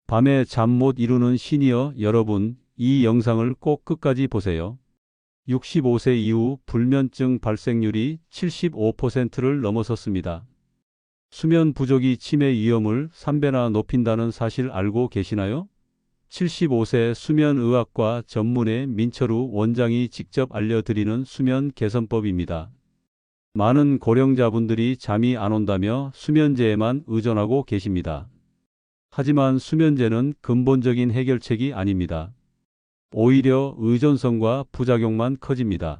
밤에 잠 못 이루는 시니어 여러분, 이 영상을 꼭 끝까지 보세요. 65세 이후 불면증 발생률이 75%를 넘어섰습니다. 수면 부족이 치매 위험을 3배나 높인다는 사실 알고 계시나요? 75세 수면의학과 전문의 민철우 원장이 직접 알려드리는 수면 개선법입니다. 많은 고령자분들이 잠이 안 온다며 수면제에만 의존하고 계십니다. 하지만 수면제는 근본적인 해결책이 아닙니다. 오히려 의존성과 부작용만 커집니다.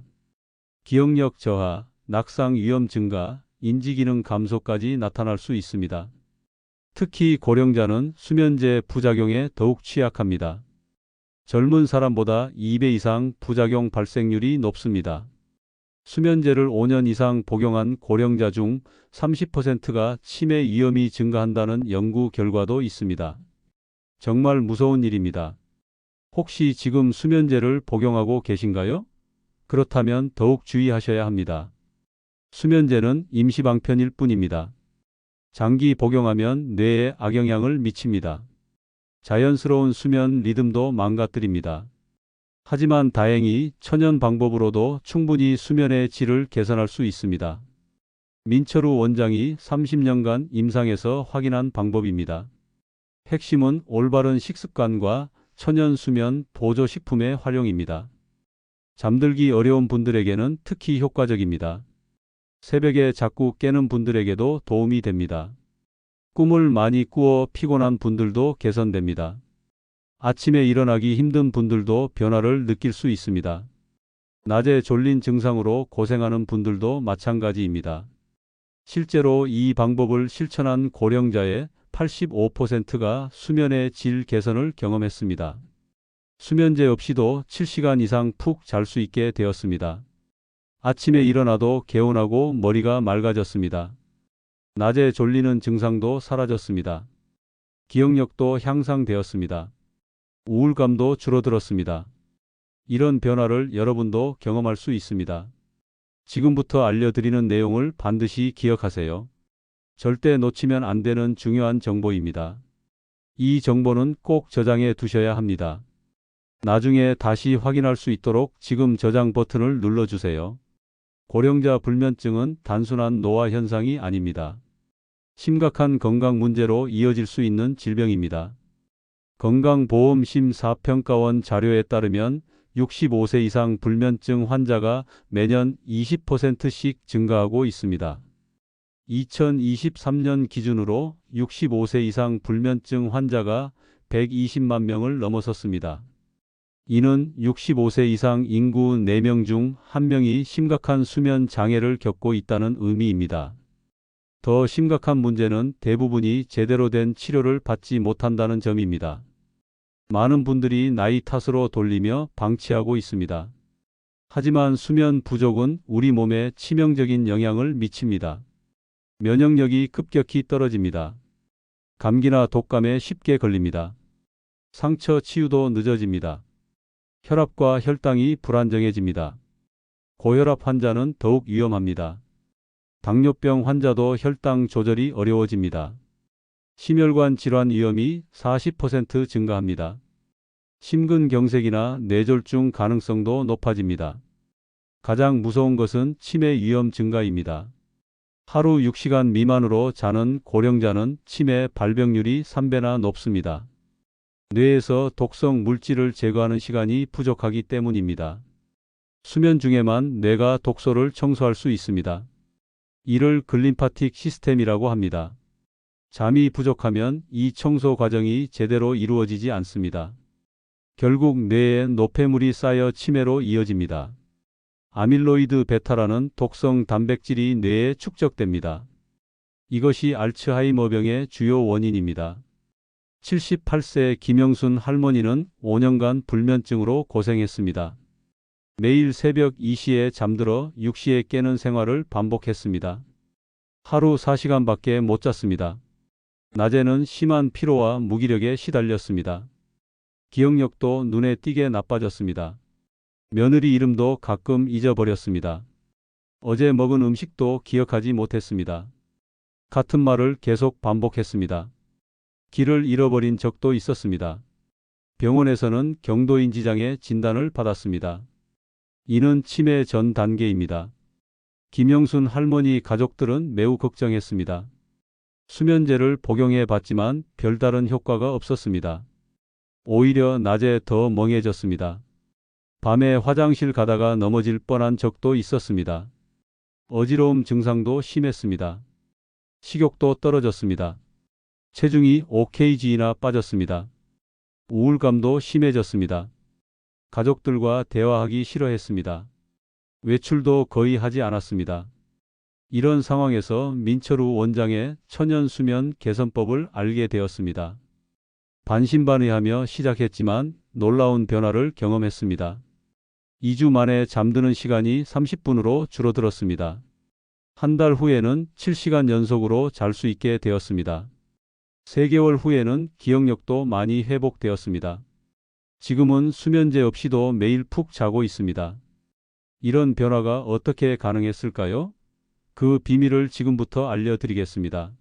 기억력 저하, 낙상 위험 증가, 인지기능 감소까지 나타날 수 있습니다. 특히 고령자는 수면제 부작용에 더욱 취약합니다. 젊은 사람보다 2배 이상 부작용 발생률이 높습니다. 수면제를 5년 이상 복용한 고령자 중 30%가 치매 위험이 증가한다는 연구 결과도 있습니다. 정말 무서운 일입니다. 혹시 지금 수면제를 복용하고 계신가요? 그렇다면 더욱 주의하셔야 합니다. 수면제는 임시방편일 뿐입니다. 장기 복용하면 뇌에 악영향을 미칩니다. 자연스러운 수면 리듬도 망가뜨립니다. 하지만 다행히 천연 방법으로도 충분히 수면의 질을 개선할 수 있습니다. 민철우 원장이 30년간 임상에서 확인한 방법입니다. 핵심은 올바른 식습관과 천연 수면 보조 식품의 활용입니다. 잠들기 어려운 분들에게는 특히 효과적입니다. 새벽에 자꾸 깨는 분들에게도 도움이 됩니다. 꿈을 많이 꾸어 피곤한 분들도 개선됩니다. 아침에 일어나기 힘든 분들도 변화를 느낄 수 있습니다. 낮에 졸린 증상으로 고생하는 분들도 마찬가지입니다. 실제로 이 방법을 실천한 고령자의 85%가 수면의 질 개선을 경험했습니다. 수면제 없이도 7시간 이상 푹 잘 수 있게 되었습니다. 아침에 일어나도 개운하고 머리가 맑아졌습니다. 낮에 졸리는 증상도 사라졌습니다. 기억력도 향상되었습니다. 우울감도 줄어들었습니다. 이런 변화를 여러분도 경험할 수 있습니다. 지금부터 알려드리는 내용을 반드시 기억하세요. 절대 놓치면 안 되는 중요한 정보입니다. 이 정보는 꼭 저장해 두셔야 합니다. 나중에 다시 확인할 수 있도록 지금 저장 버튼을 눌러주세요. 고령자 불면증은 단순한 노화 현상이 아닙니다. 심각한 건강 문제로 이어질 수 있는 질병입니다. 건강보험심사평가원 자료에 따르면 65세 이상 불면증 환자가 매년 20%씩 증가하고 있습니다. 2023년 기준으로 65세 이상 불면증 환자가 120만 명을 넘어섰습니다. 이는 65세 이상 인구 4명 중 1명이 심각한 수면 장애를 겪고 있다는 의미입니다. 더 심각한 문제는 대부분이 제대로 된 치료를 받지 못한다는 점입니다. 많은 분들이 나이 탓으로 돌리며 방치하고 있습니다. 하지만 수면 부족은 우리 몸에 치명적인 영향을 미칩니다. 면역력이 급격히 떨어집니다. 감기나 독감에 쉽게 걸립니다. 상처 치유도 늦어집니다. 혈압과 혈당이 불안정해집니다. 고혈압 환자는 더욱 위험합니다. 당뇨병 환자도 혈당 조절이 어려워집니다. 심혈관 질환 위험이 40% 증가합니다. 심근경색이나 뇌졸중 가능성도 높아집니다. 가장 무서운 것은 치매 위험 증가입니다. 하루 6시간 미만으로 자는 고령자는 치매 발병률이 3배나 높습니다. 뇌에서 독성 물질을 제거하는 시간이 부족하기 때문입니다. 수면 중에만 뇌가 독소를 청소할 수 있습니다. 이를 글림파틱 시스템이라고 합니다. 잠이 부족하면 이 청소 과정이 제대로 이루어지지 않습니다. 결국 뇌에 노폐물이 쌓여 치매로 이어집니다. 아밀로이드 베타라는 독성 단백질이 뇌에 축적됩니다. 이것이 알츠하이머병의 주요 원인입니다. 78세 김영순 할머니는 5년간 불면증으로 고생했습니다. 매일 새벽 2시에 잠들어 6시에 깨는 생활을 반복했습니다. 하루 4시간밖에 못 잤습니다. 낮에는 심한 피로와 무기력에 시달렸습니다. 기억력도 눈에 띄게 나빠졌습니다. 며느리 이름도 가끔 잊어버렸습니다. 어제 먹은 음식도 기억하지 못했습니다. 같은 말을 계속 반복했습니다. 길을 잃어버린 적도 있었습니다. 병원에서는 경도인 지장의 진단을 받았습니다. 이는 치매 전 단계입니다. 김영순 할머니 가족들은 매우 걱정했습니다. 수면제를 복용해 봤지만 별다른 효과가 없었습니다. 오히려 낮에 더 멍해졌습니다. 밤에 화장실 가다가 넘어질 뻔한 적도 있었습니다. 어지러움 증상도 심했습니다. 식욕도 떨어졌습니다. 체중이 5kg나 빠졌습니다. 우울감도 심해졌습니다. 가족들과 대화하기 싫어했습니다. 외출도 거의 하지 않았습니다. 이런 상황에서 민철우 원장의 천연수면 개선법을 알게 되었습니다. 반신반의하며 시작했지만 놀라운 변화를 경험했습니다. 2주 만에 잠드는 시간이 30분으로 줄어들었습니다. 한 달 후에는 7시간 연속으로 잘 수 있게 되었습니다. 3개월 후에는 기억력도 많이 회복되었습니다. 지금은 수면제 없이도 매일 푹 자고 있습니다. 이런 변화가 어떻게 가능했을까요? 그 비밀을 지금부터 알려드리겠습니다.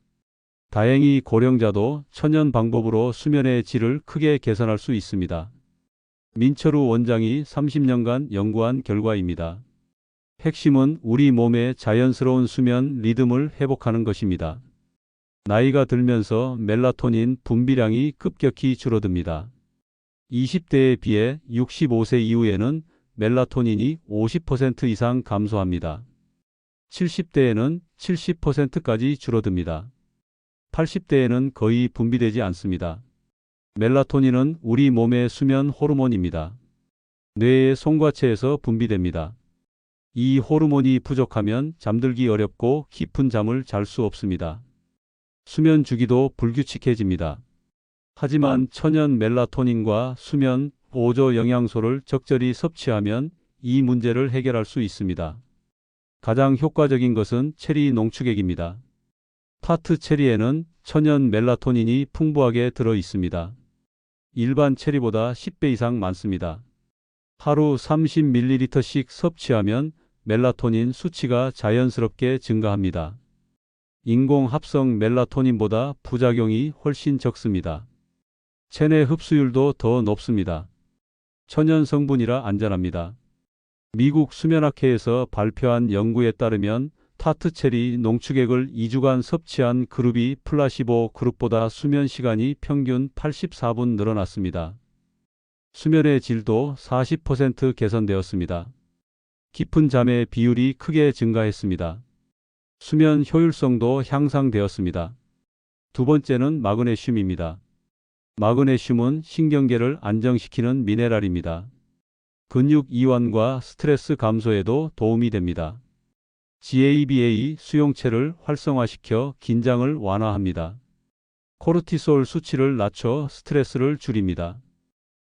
다행히 고령자도 천연 방법으로 수면의 질을 크게 개선할 수 있습니다. 민철우 원장이 30년간 연구한 결과입니다. 핵심은 우리 몸의 자연스러운 수면 리듬을 회복하는 것입니다. 나이가 들면서 멜라토닌 분비량이 급격히 줄어듭니다. 20대에 비해 65세 이후에는 멜라토닌이 50% 이상 감소합니다. 70대에는 70%까지 줄어듭니다. 80대에는 거의 분비되지 않습니다. 멜라토닌은 우리 몸의 수면 호르몬입니다. 뇌의 송과체에서 분비됩니다. 이 호르몬이 부족하면 잠들기 어렵고 깊은 잠을 잘 수 없습니다. 수면 주기도 불규칙해집니다. 하지만 천연 멜라토닌과 수면 보조 영양소를 적절히 섭취하면 이 문제를 해결할 수 있습니다. 가장 효과적인 것은 체리 농축액입니다. 타트 체리에는 천연 멜라토닌이 풍부하게 들어 있습니다. 일반 체리보다 10배 이상 많습니다. 하루 30ml씩 섭취하면 멜라토닌 수치가 자연스럽게 증가합니다. 인공 합성 멜라토닌보다 부작용이 훨씬 적습니다. 체내 흡수율도 더 높습니다. 천연 성분이라 안전합니다. 미국 수면학회에서 발표한 연구에 따르면 타트체리 농축액을 2주간 섭취한 그룹이 플라시보 그룹보다 수면 시간이 평균 84분 늘어났습니다. 수면의 질도 40% 개선되었습니다. 깊은 잠의 비율이 크게 증가했습니다. 수면 효율성도 향상되었습니다. 두 번째는 마그네슘입니다. 마그네슘은 신경계를 안정시키는 미네랄입니다. 근육 이완과 스트레스 감소에도 도움이 됩니다. GABA 수용체를 활성화시켜 긴장을 완화합니다. 코르티솔 수치를 낮춰 스트레스를 줄입니다.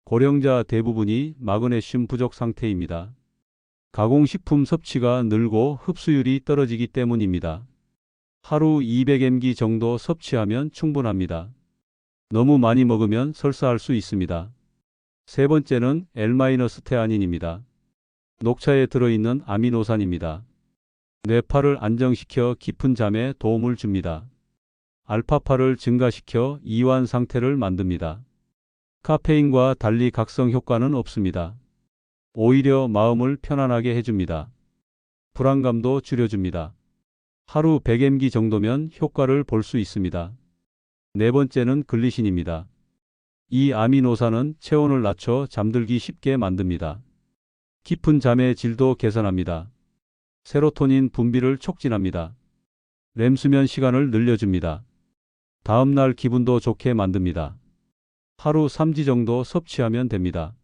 고령자 대부분이 마그네슘 부족 상태입니다. 가공식품 섭취가 늘고 흡수율이 떨어지기 때문입니다. 하루 200mg 정도 섭취하면 충분합니다. 너무 많이 먹으면 설사할 수 있습니다. 세 번째는 L-테아닌입니다. 녹차에 들어있는 아미노산입니다. 뇌파를 안정시켜 깊은 잠에 도움을 줍니다. 알파파를 증가시켜 이완 상태를 만듭니다. 카페인과 달리 각성 효과는 없습니다. 오히려 마음을 편안하게 해줍니다. 불안감도 줄여줍니다. 하루 100mg 정도면 효과를 볼 수 있습니다. 네 번째는 글리신입니다. 이 아미노산은 체온을 낮춰 잠들기 쉽게 만듭니다. 깊은 잠의 질도 개선합니다. 세로토닌 분비를 촉진합니다. 렘 수면 시간을 늘려줍니다. 다음날 기분도 좋게 만듭니다. 하루 3지 정도 섭취하면 됩니다.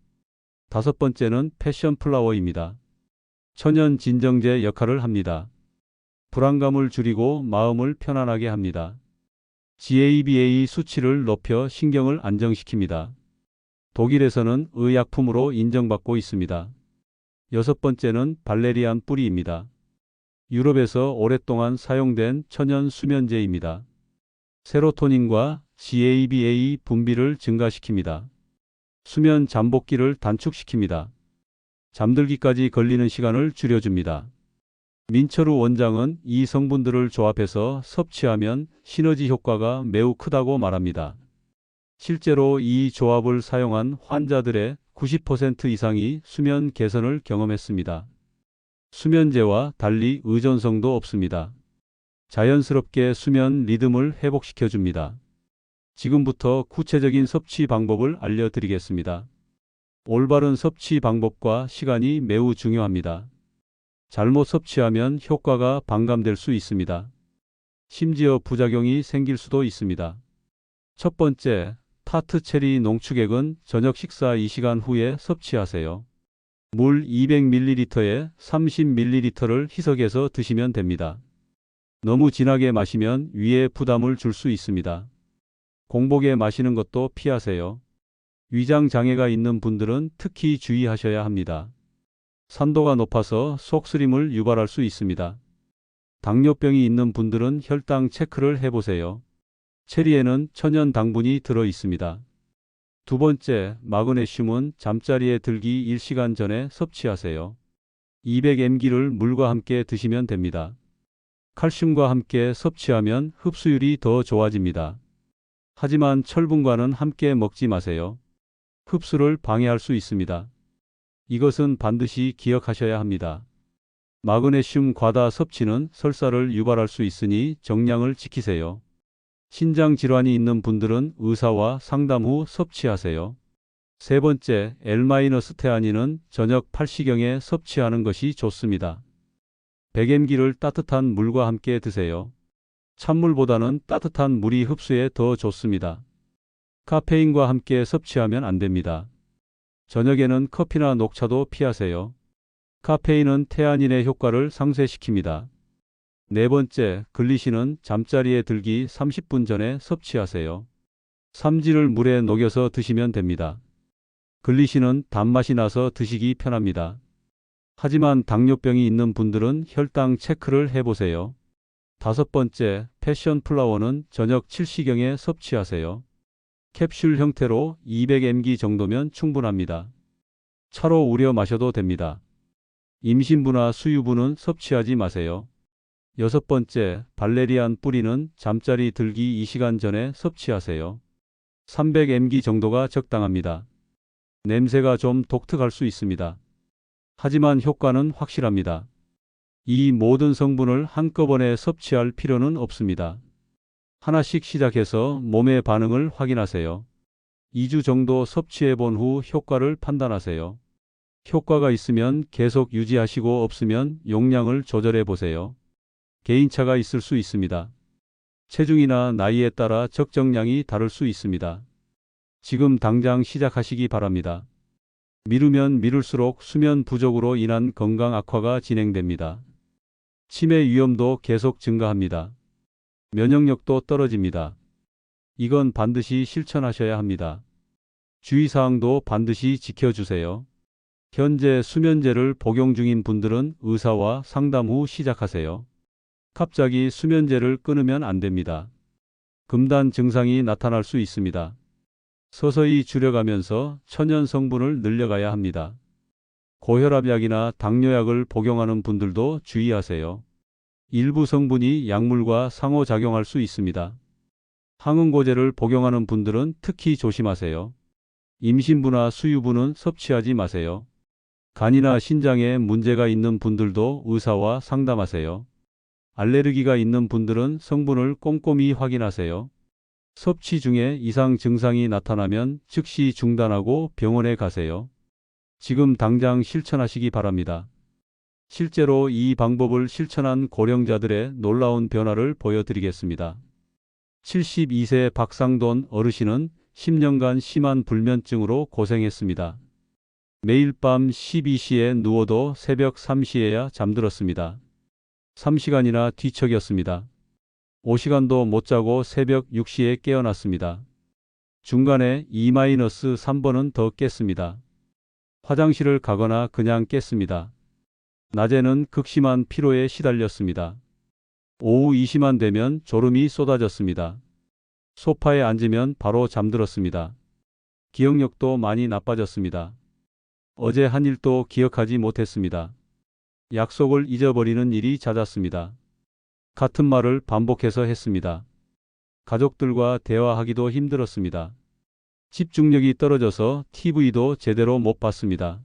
다섯 번째는 패션 플라워입니다. 천연 진정제 역할을 합니다. 불안감을 줄이고 마음을 편안하게 합니다. GABA 수치를 높여 신경을 안정시킵니다. 독일에서는 의약품으로 인정받고 있습니다. 여섯 번째는 발레리안 뿌리입니다. 유럽에서 오랫동안 사용된 천연 수면제입니다. 세로토닌과 GABA 분비를 증가시킵니다. 수면 잠복기를 단축시킵니다. 잠들기까지 걸리는 시간을 줄여줍니다. 민철우 원장은 이 성분들을 조합해서 섭취하면 시너지 효과가 매우 크다고 말합니다. 실제로 이 조합을 사용한 환자들의 90% 이상이 수면 개선을 경험했습니다. 수면제와 달리 의존성도 없습니다. 자연스럽게 수면 리듬을 회복시켜 줍니다. 지금부터 구체적인 섭취 방법을 알려드리겠습니다. 올바른 섭취 방법과 시간이 매우 중요합니다. 잘못 섭취하면 효과가 반감될 수 있습니다. 심지어 부작용이 생길 수도 있습니다. 첫 번째, 타트 체리 농축액은 저녁 식사 2시간 후에 섭취하세요. 물 200ml에 30ml를 희석해서 드시면 됩니다. 너무 진하게 마시면 위에 부담을 줄 수 있습니다. 공복에 마시는 것도 피하세요. 위장 장애가 있는 분들은 특히 주의하셔야 합니다. 산도가 높아서 속쓰림을 유발할 수 있습니다. 당뇨병이 있는 분들은 혈당 체크를 해보세요. 체리에는 천연 당분이 들어 있습니다. 두 번째, 마그네슘은 잠자리에 들기 1시간 전에 섭취하세요. 200mg를 물과 함께 드시면 됩니다. 칼슘과 함께 섭취하면 흡수율이 더 좋아집니다. 하지만 철분과는 함께 먹지 마세요. 흡수를 방해할 수 있습니다. 이것은 반드시 기억하셔야 합니다. 마그네슘 과다 섭취는 설사를 유발할 수 있으니 정량을 지키세요. 신장 질환이 있는 분들은 의사와 상담 후 섭취하세요. 세 번째, L-테아닌은 저녁 8시경에 섭취하는 것이 좋습니다. 100mg를 따뜻한 물과 함께 드세요. 찬물보다는 따뜻한 물이 흡수에 더 좋습니다. 카페인과 함께 섭취하면 안 됩니다. 저녁에는 커피나 녹차도 피하세요. 카페인은 테아닌의 효과를 상쇄시킵니다. 네 번째, 글리신은 잠자리에 들기 30분 전에 섭취하세요. 삼지를 물에 녹여서 드시면 됩니다. 글리신은 단맛이 나서 드시기 편합니다. 하지만 당뇨병이 있는 분들은 혈당 체크를 해보세요. 다섯 번째, 패션 플라워는 저녁 7시경에 섭취하세요. 캡슐 형태로 200mg 정도면 충분합니다. 차로 우려 마셔도 됩니다. 임신부나 수유부는 섭취하지 마세요. 여섯 번째, 발레리안 뿌리는 잠자리 들기 2시간 전에 섭취하세요. 300mg 정도가 적당합니다. 냄새가 좀 독특할 수 있습니다. 하지만 효과는 확실합니다. 이 모든 성분을 한꺼번에 섭취할 필요는 없습니다. 하나씩 시작해서 몸의 반응을 확인하세요. 2주 정도 섭취해 본 후 효과를 판단하세요. 효과가 있으면 계속 유지하시고 없으면 용량을 조절해 보세요. 개인차가 있을 수 있습니다. 체중이나 나이에 따라 적정량이 다를 수 있습니다. 지금 당장 시작하시기 바랍니다. 미루면 미룰수록 수면 부족으로 인한 건강 악화가 진행됩니다. 치매 위험도 계속 증가합니다. 면역력도 떨어집니다. 이건 반드시 실천하셔야 합니다. 주의사항도 반드시 지켜주세요. 현재 수면제를 복용 중인 분들은 의사와 상담 후 시작하세요. 갑자기 수면제를 끊으면 안 됩니다. 금단 증상이 나타날 수 있습니다. 서서히 줄여가면서 천연 성분을 늘려가야 합니다. 고혈압약이나 당뇨약을 복용하는 분들도 주의하세요. 일부 성분이 약물과 상호작용할 수 있습니다. 항응고제를 복용하는 분들은 특히 조심하세요. 임신부나 수유부는 섭취하지 마세요. 간이나 신장에 문제가 있는 분들도 의사와 상담하세요. 알레르기가 있는 분들은 성분을 꼼꼼히 확인하세요. 섭취 중에 이상 증상이 나타나면 즉시 중단하고 병원에 가세요. 지금 당장 실천하시기 바랍니다. 실제로 이 방법을 실천한 고령자들의 놀라운 변화를 보여드리겠습니다. 72세 박상돈 어르신은 10년간 심한 불면증으로 고생했습니다. 매일 밤 12시에 누워도 새벽 3시에야 잠들었습니다. 3시간이나 뒤척였습니다. 5시간도 못 자고 새벽 6시에 깨어났습니다. 중간에 2-3번은 더 깼습니다. 화장실을 가거나 그냥 깼습니다. 낮에는 극심한 피로에 시달렸습니다. 오후 2시만 되면 졸음이 쏟아졌습니다. 소파에 앉으면 바로 잠들었습니다. 기억력도 많이 나빠졌습니다. 어제 한 일도 기억하지 못했습니다. 약속을 잊어버리는 일이 잦았습니다. 같은 말을 반복해서 했습니다. 가족들과 대화하기도 힘들었습니다. 집중력이 떨어져서 TV도 제대로 못 봤습니다.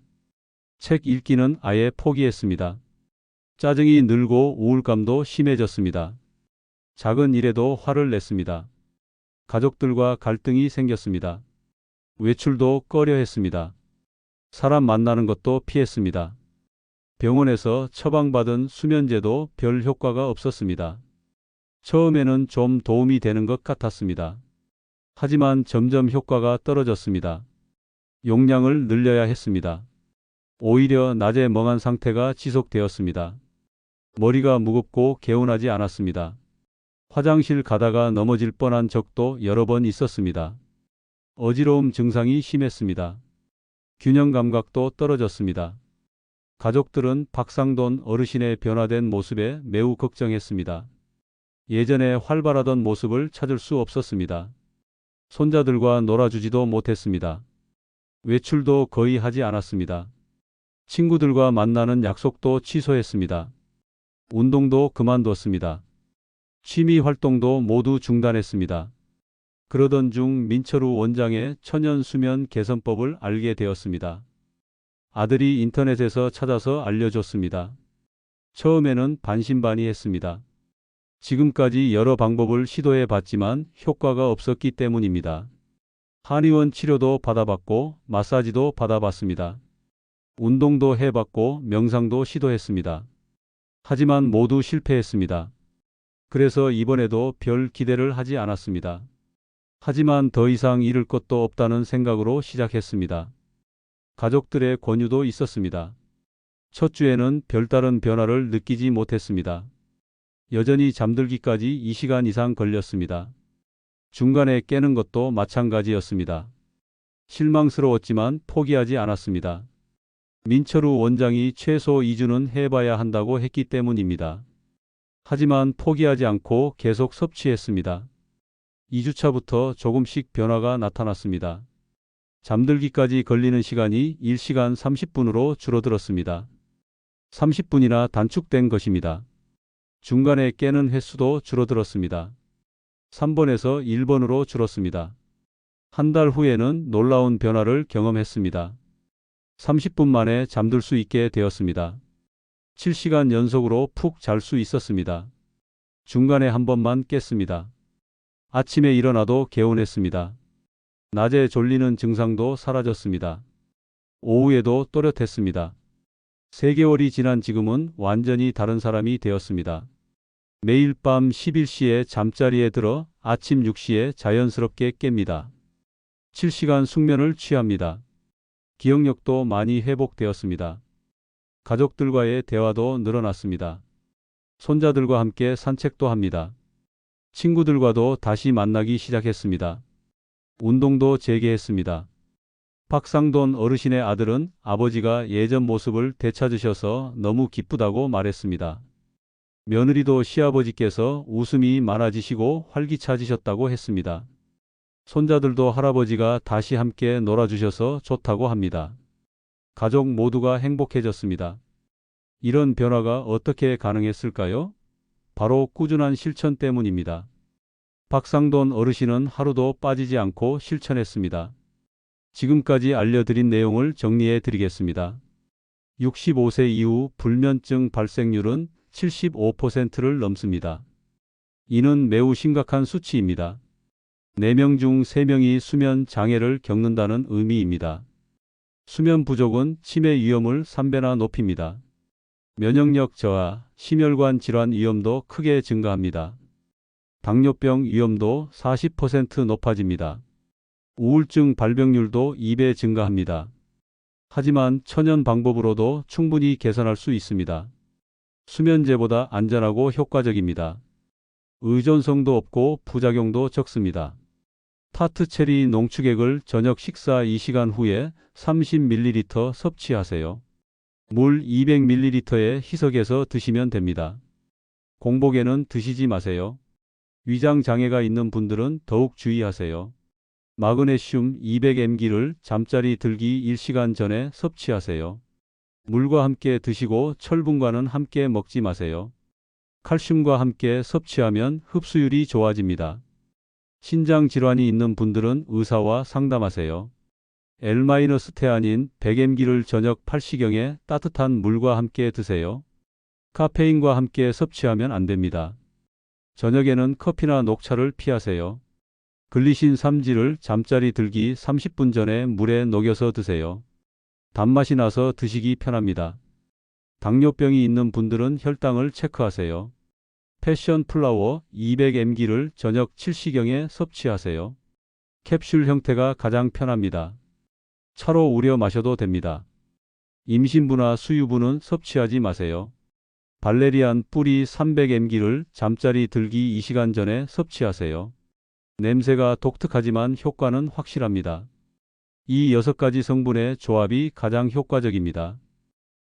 책 읽기는 아예 포기했습니다. 짜증이 늘고 우울감도 심해졌습니다. 작은 일에도 화를 냈습니다. 가족들과 갈등이 생겼습니다. 외출도 꺼려했습니다. 사람 만나는 것도 피했습니다. 병원에서 처방받은 수면제도 별 효과가 없었습니다. 처음에는 좀 도움이 되는 것 같았습니다. 하지만 점점 효과가 떨어졌습니다. 용량을 늘려야 했습니다. 오히려 낮에 멍한 상태가 지속되었습니다. 머리가 무겁고 개운하지 않았습니다. 화장실 가다가 넘어질 뻔한 적도 여러 번 있었습니다. 어지러움 증상이 심했습니다. 균형 감각도 떨어졌습니다. 가족들은 박상돈 어르신의 변화된 모습에 매우 걱정했습니다. 예전에 활발하던 모습을 찾을 수 없었습니다. 손자들과 놀아주지도 못했습니다. 외출도 거의 하지 않았습니다. 친구들과 만나는 약속도 취소했습니다. 운동도 그만뒀습니다. 취미 활동도 모두 중단했습니다. 그러던 중 민철우 원장의 천연 수면 개선법을 알게 되었습니다. 아들이 인터넷에서 찾아서 알려줬습니다. 처음에는 반신반의했습니다. 지금까지 여러 방법을 시도해 봤지만 효과가 없었기 때문입니다. 한의원 치료도 받아봤고 마사지도 받아봤습니다. 운동도 해봤고 명상도 시도했습니다. 하지만 모두 실패했습니다. 그래서 이번에도 별 기대를 하지 않았습니다. 하지만 더 이상 잃을 것도 없다는 생각으로 시작했습니다. 가족들의 권유도 있었습니다. 첫 주에는 별다른 변화를 느끼지 못했습니다. 여전히 잠들기까지 2시간 이상 걸렸습니다. 중간에 깨는 것도 마찬가지였습니다. 실망스러웠지만 포기하지 않았습니다. 민철우 원장이 최소 2주는 해봐야 한다고 했기 때문입니다. 하지만 포기하지 않고 계속 섭취했습니다. 2주차부터 조금씩 변화가 나타났습니다. 잠들기까지 걸리는 시간이 1시간 30분으로 줄어들었습니다. 30분이나 단축된 것입니다. 중간에 깨는 횟수도 줄어들었습니다. 3번에서 1번으로 줄었습니다. 한 달 후에는 놀라운 변화를 경험했습니다. 30분 만에 잠들 수 있게 되었습니다. 7시간 연속으로 푹 잘 수 있었습니다. 중간에 한 번만 깼습니다. 아침에 일어나도 개운했습니다. 낮에 졸리는 증상도 사라졌습니다. 오후에도 또렷했습니다. 3개월이 지난 지금은 완전히 다른 사람이 되었습니다. 매일 밤 11시에 잠자리에 들어 아침 6시에 자연스럽게 깹니다. 7시간 숙면을 취합니다. 기억력도 많이 회복되었습니다. 가족들과의 대화도 늘어났습니다. 손자들과 함께 산책도 합니다. 친구들과도 다시 만나기 시작했습니다. 운동도 재개했습니다. 박상돈 어르신의 아들은 아버지가 예전 모습을 되찾으셔서 너무 기쁘다고 말했습니다. 며느리도 시아버지께서 웃음이 많아지시고 활기차지셨다고 했습니다. 손자들도 할아버지가 다시 함께 놀아주셔서 좋다고 합니다. 가족 모두가 행복해졌습니다. 이런 변화가 어떻게 가능했을까요? 바로 꾸준한 실천 때문입니다. 박상돈 어르신은 하루도 빠지지 않고 실천했습니다. 지금까지 알려드린 내용을 정리해 드리겠습니다. 65세 이후 불면증 발생률은 75%를 넘습니다. 이는 매우 심각한 수치입니다. 4명 중 3명이 수면 장애를 겪는다는 의미입니다. 수면 부족은 치매 위험을 3배나 높입니다. 면역력 저하, 심혈관 질환 위험도 크게 증가합니다. 당뇨병 위험도 40% 높아집니다. 우울증 발병률도 2배 증가합니다. 하지만 천연 방법으로도 충분히 개선할 수 있습니다. 수면제보다 안전하고 효과적입니다. 의존성도 없고 부작용도 적습니다. 타트체리 농축액을 저녁 식사 2시간 후에 30ml 섭취하세요. 물 200ml에 희석해서 드시면 됩니다. 공복에는 드시지 마세요. 위장 장애가 있는 분들은 더욱 주의하세요. 마그네슘 200mg를 잠자리 들기 1시간 전에 섭취하세요. 물과 함께 드시고 철분과는 함께 먹지 마세요. 칼슘과 함께 섭취하면 흡수율이 좋아집니다. 신장 질환이 있는 분들은 의사와 상담하세요. L-테아닌 100mg를 저녁 8시경에 따뜻한 물과 함께 드세요. 카페인과 함께 섭취하면 안 됩니다. 저녁에는 커피나 녹차를 피하세요. 글리신 3지를 잠자리 들기 30분 전에 물에 녹여서 드세요. 단맛이 나서 드시기 편합니다. 당뇨병이 있는 분들은 혈당을 체크하세요. 패션 플라워 200mg를 저녁 7시경에 섭취하세요. 캡슐 형태가 가장 편합니다. 차로 우려 마셔도 됩니다. 임신부나 수유부는 섭취하지 마세요. 발레리안 뿌리 300mg를 잠자리 들기 2시간 전에 섭취하세요. 냄새가 독특하지만 효과는 확실합니다. 이 6가지 성분의 조합이 가장 효과적입니다.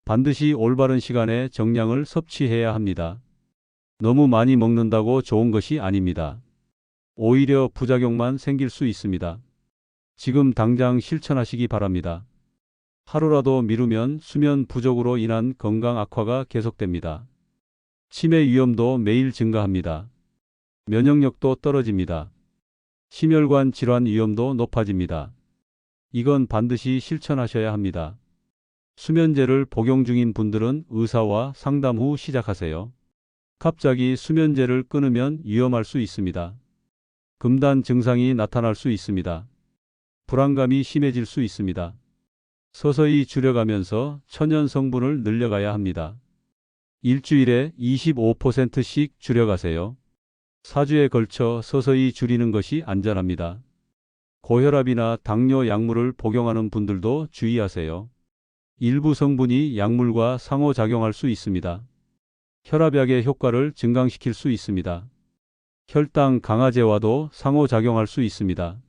반드시 올바른 시간에 정량을 섭취해야 합니다. 너무 많이 먹는다고 좋은 것이 아닙니다. 오히려 부작용만 생길 수 있습니다. 지금 당장 실천하시기 바랍니다. 하루라도 미루면 수면 부족으로 인한 건강 악화가 계속됩니다. 치매 위험도 매일 증가합니다. 면역력도 떨어집니다. 심혈관 질환 위험도 높아집니다. 이건 반드시 실천하셔야 합니다. 수면제를 복용 중인 분들은 의사와 상담 후 시작하세요. 갑자기 수면제를 끊으면 위험할 수 있습니다. 금단 증상이 나타날 수 있습니다. 불안감이 심해질 수 있습니다. 서서히 줄여가면서 천연 성분을 늘려가야 합니다. 일주일에 25%씩 줄여가세요. 4주에 걸쳐 서서히 줄이는 것이 안전합니다. 고혈압이나 당뇨 약물을 복용하는 분들도 주의하세요. 일부 성분이 약물과 상호작용할 수 있습니다. 혈압약의 효과를 증강시킬 수 있습니다. 혈당 강화제와도 상호작용할 수 있습니다.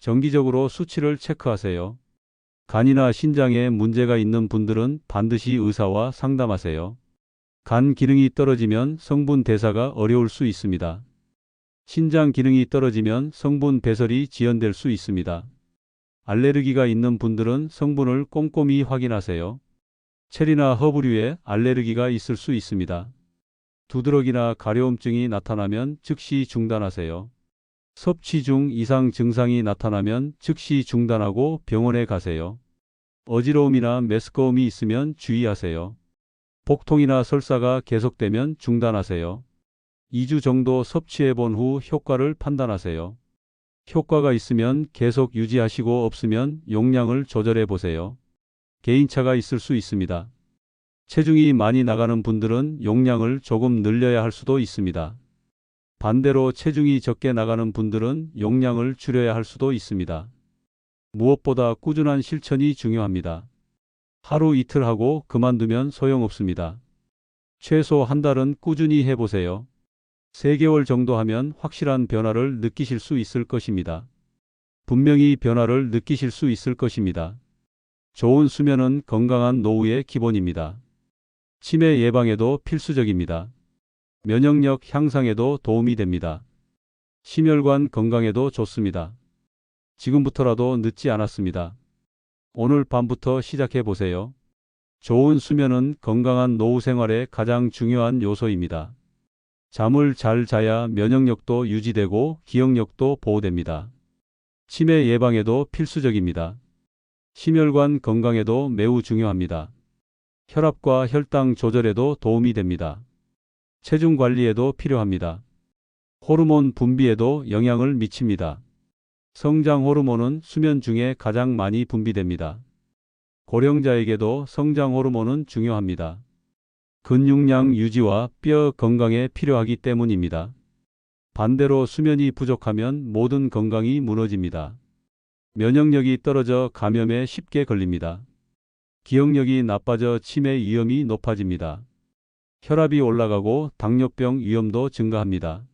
정기적으로 수치를 체크하세요. 간이나 신장에 문제가 있는 분들은 반드시 의사와 상담하세요. 간 기능이 떨어지면 성분 대사가 어려울 수 있습니다. 신장 기능이 떨어지면 성분 배설이 지연될 수 있습니다. 알레르기가 있는 분들은 성분을 꼼꼼히 확인하세요. 체리나 허브류에 알레르기가 있을 수 있습니다. 두드러기나 가려움증이 나타나면 즉시 중단하세요. 섭취 중 이상 증상이 나타나면 즉시 중단하고 병원에 가세요. 어지러움이나 메스꺼움이 있으면 주의하세요. 복통이나 설사가 계속되면 중단하세요. 2주 정도 섭취해 본 후 효과를 판단하세요. 효과가 있으면 계속 유지하시고 없으면 용량을 조절해 보세요. 개인차가 있을 수 있습니다. 체중이 많이 나가는 분들은 용량을 조금 늘려야 할 수도 있습니다. 반대로 체중이 적게 나가는 분들은 용량을 줄여야 할 수도 있습니다. 무엇보다 꾸준한 실천이 중요합니다. 하루 이틀 하고 그만두면 소용없습니다. 최소 한 달은 꾸준히 해보세요. 3개월 정도 하면 확실한 변화를 느끼실 수 있을 것입니다. 분명히 변화를 느끼실 수 있을 것입니다. 좋은 수면은 건강한 노후의 기본입니다. 치매 예방에도 필수적입니다. 면역력 향상에도 도움이 됩니다. 심혈관 건강에도 좋습니다. 지금부터라도 늦지 않았습니다. 오늘 밤부터 시작해 보세요. 좋은 수면은 건강한 노후 생활의 가장 중요한 요소입니다. 잠을 잘 자야 면역력도 유지되고 기억력도 보호됩니다. 치매 예방에도 필수적입니다. 심혈관 건강에도 매우 중요합니다. 혈압과 혈당 조절에도 도움이 됩니다. 체중 관리에도 필요합니다. 호르몬 분비에도 영향을 미칩니다. 성장 호르몬은 수면 중에 가장 많이 분비됩니다. 고령자에게도 성장 호르몬은 중요합니다. 근육량 유지와 뼈 건강에 필요하기 때문입니다. 반대로 수면이 부족하면 모든 건강이 무너집니다. 면역력이 떨어져 감염에 쉽게 걸립니다. 기억력이 나빠져 치매 위험이 높아집니다. 혈압이 올라가고 당뇨병 위험도 증가합니다.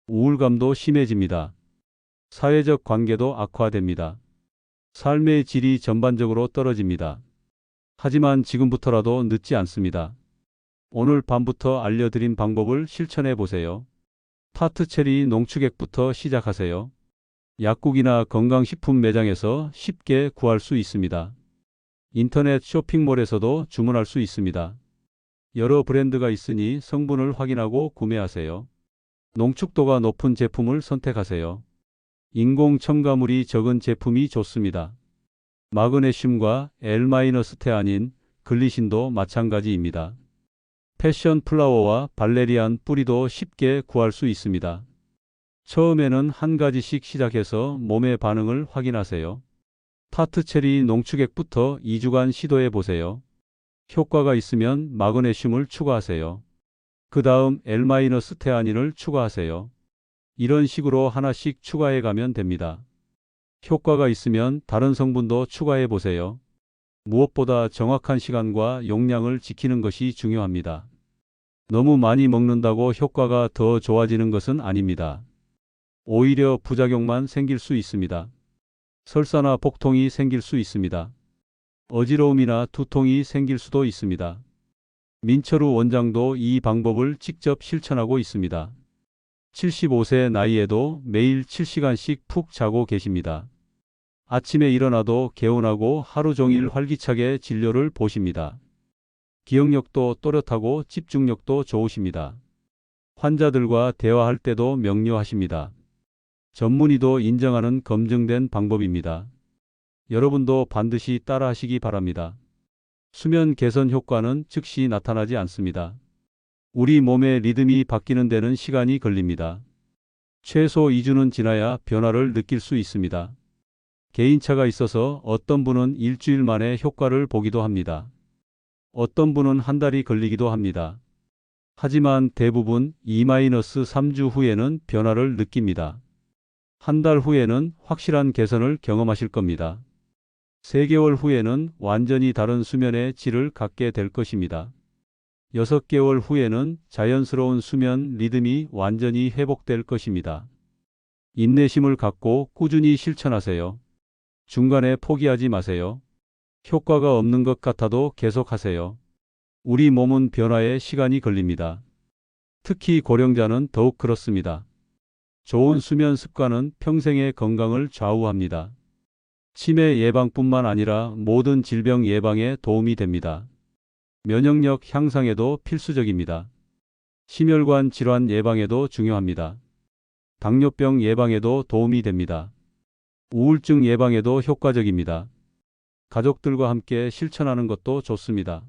우울감도 심해집니다. 사회적 관계도 악화됩니다. 삶의 질이 전반적으로 떨어집니다. 하지만 지금부터라도 늦지 않습니다. 오늘 밤부터 알려드린 방법을 실천해 보세요. 타트체리 농축액부터 시작하세요. 약국이나 건강식품 매장에서 쉽게 구할 수 있습니다. 인터넷 쇼핑몰에서도 주문할 수 있습니다. 여러 브랜드가 있으니 성분을 확인하고 구매하세요. 농축도가 높은 제품을 선택하세요. 인공 첨가물이 적은 제품이 좋습니다. 마그네슘과 L-스테아닌, 글리신도 마찬가지입니다. 패션 플라워와 발레리안 뿌리도 쉽게 구할 수 있습니다. 처음에는 한 가지씩 시작해서 몸의 반응을 확인하세요. 타트 체리 농축액부터 2주간 시도해 보세요. 효과가 있으면 마그네슘을 추가하세요. 그 다음 L-스테아닌을 추가하세요. 이런 식으로 하나씩 추가해 가면 됩니다. 효과가 있으면 다른 성분도 추가해 보세요. 무엇보다 정확한 시간과 용량을 지키는 것이 중요합니다. 너무 많이 먹는다고 효과가 더 좋아지는 것은 아닙니다. 오히려 부작용만 생길 수 있습니다. 설사나 복통이 생길 수 있습니다. 어지러움이나 두통이 생길 수도 있습니다. 민철우 원장도 이 방법을 직접 실천하고 있습니다. 75세 나이에도 매일 7시간씩 푹 자고 계십니다. 아침에 일어나도 개운하고 하루 종일 활기차게 진료를 보십니다. 기억력도 또렷하고 집중력도 좋으십니다. 환자들과 대화할 때도 명료하십니다. 전문의도 인정하는 검증된 방법입니다. 여러분도 반드시 따라하시기 바랍니다. 수면 개선 효과는 즉시 나타나지 않습니다. 우리 몸의 리듬이 바뀌는 데는 시간이 걸립니다. 최소 2주는 지나야 변화를 느낄 수 있습니다. 개인차가 있어서 어떤 분은 일주일 만에 효과를 보기도 합니다. 어떤 분은 한 달이 걸리기도 합니다. 하지만 대부분 2-3주 후에는 변화를 느낍니다. 한 달 후에는 확실한 개선을 경험하실 겁니다. 3개월 후에는 완전히 다른 수면의 질을 갖게 될 것입니다. 6개월 후에는 자연스러운 수면 리듬이 완전히 회복될 것입니다. 인내심을 갖고 꾸준히 실천하세요. 중간에 포기하지 마세요. 효과가 없는 것 같아도 계속하세요. 우리 몸은 변화에 시간이 걸립니다. 특히 고령자는 더욱 그렇습니다. 좋은 수면 습관은 평생의 건강을 좌우합니다. 치매 예방뿐만 아니라 모든 질병 예방에 도움이 됩니다. 면역력 향상에도 필수적입니다. 심혈관 질환 예방에도 중요합니다. 당뇨병 예방에도 도움이 됩니다. 우울증 예방에도 효과적입니다. 가족들과 함께 실천하는 것도 좋습니다.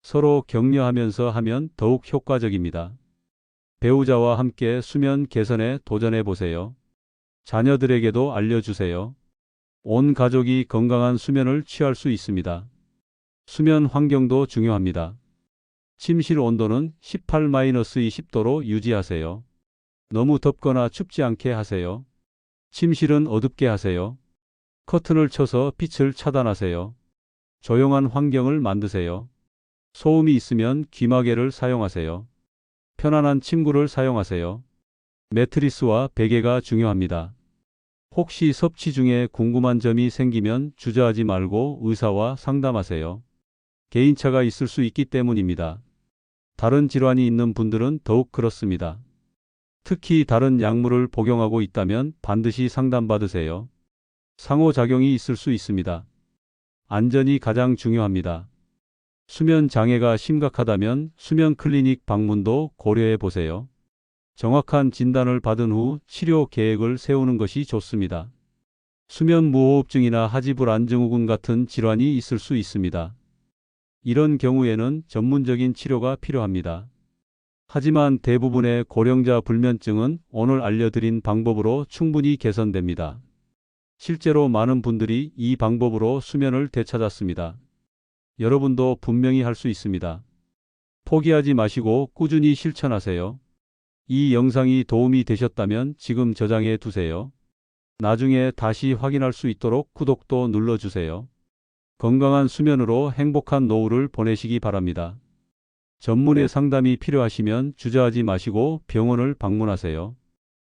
서로 격려하면서 하면 더욱 효과적입니다. 배우자와 함께 수면 개선에 도전해 보세요. 자녀들에게도 알려주세요. 온 가족이 건강한 수면을 취할 수 있습니다. 수면 환경도 중요합니다. 침실 온도는 18-20도로 유지하세요. 너무 덥거나 춥지 않게 하세요. 침실은 어둡게 하세요. 커튼을 쳐서 빛을 차단하세요. 조용한 환경을 만드세요. 소음이 있으면 귀마개를 사용하세요. 편안한 침구를 사용하세요. 매트리스와 베개가 중요합니다. 혹시 섭취 중에 궁금한 점이 생기면 주저하지 말고 의사와 상담하세요. 개인차가 있을 수 있기 때문입니다. 다른 질환이 있는 분들은 더욱 그렇습니다. 특히 다른 약물을 복용하고 있다면 반드시 상담받으세요. 상호작용이 있을 수 있습니다. 안전이 가장 중요합니다. 수면 장애가 심각하다면 수면 클리닉 방문도 고려해 보세요. 정확한 진단을 받은 후 치료 계획을 세우는 것이 좋습니다. 수면 무호흡증이나 하지불안 증후군 같은 질환이 있을 수 있습니다. 이런 경우에는 전문적인 치료가 필요합니다. 하지만 대부분의 고령자 불면증은 오늘 알려드린 방법으로 충분히 개선됩니다. 실제로 많은 분들이 이 방법으로 수면을 되찾았습니다. 여러분도 분명히 할 수 있습니다. 포기하지 마시고 꾸준히 실천하세요. 이 영상이 도움이 되셨다면 지금 저장해 두세요. 나중에 다시 확인할 수 있도록 구독도 눌러주세요. 건강한 수면으로 행복한 노후를 보내시기 바랍니다. 전문의 상담이 필요하시면 주저하지 마시고 병원을 방문하세요.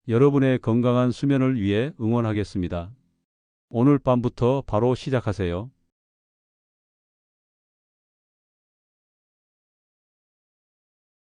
여러분의 건강한 수면을 위해 응원하겠습니다. 오늘 밤부터 바로 시작하세요.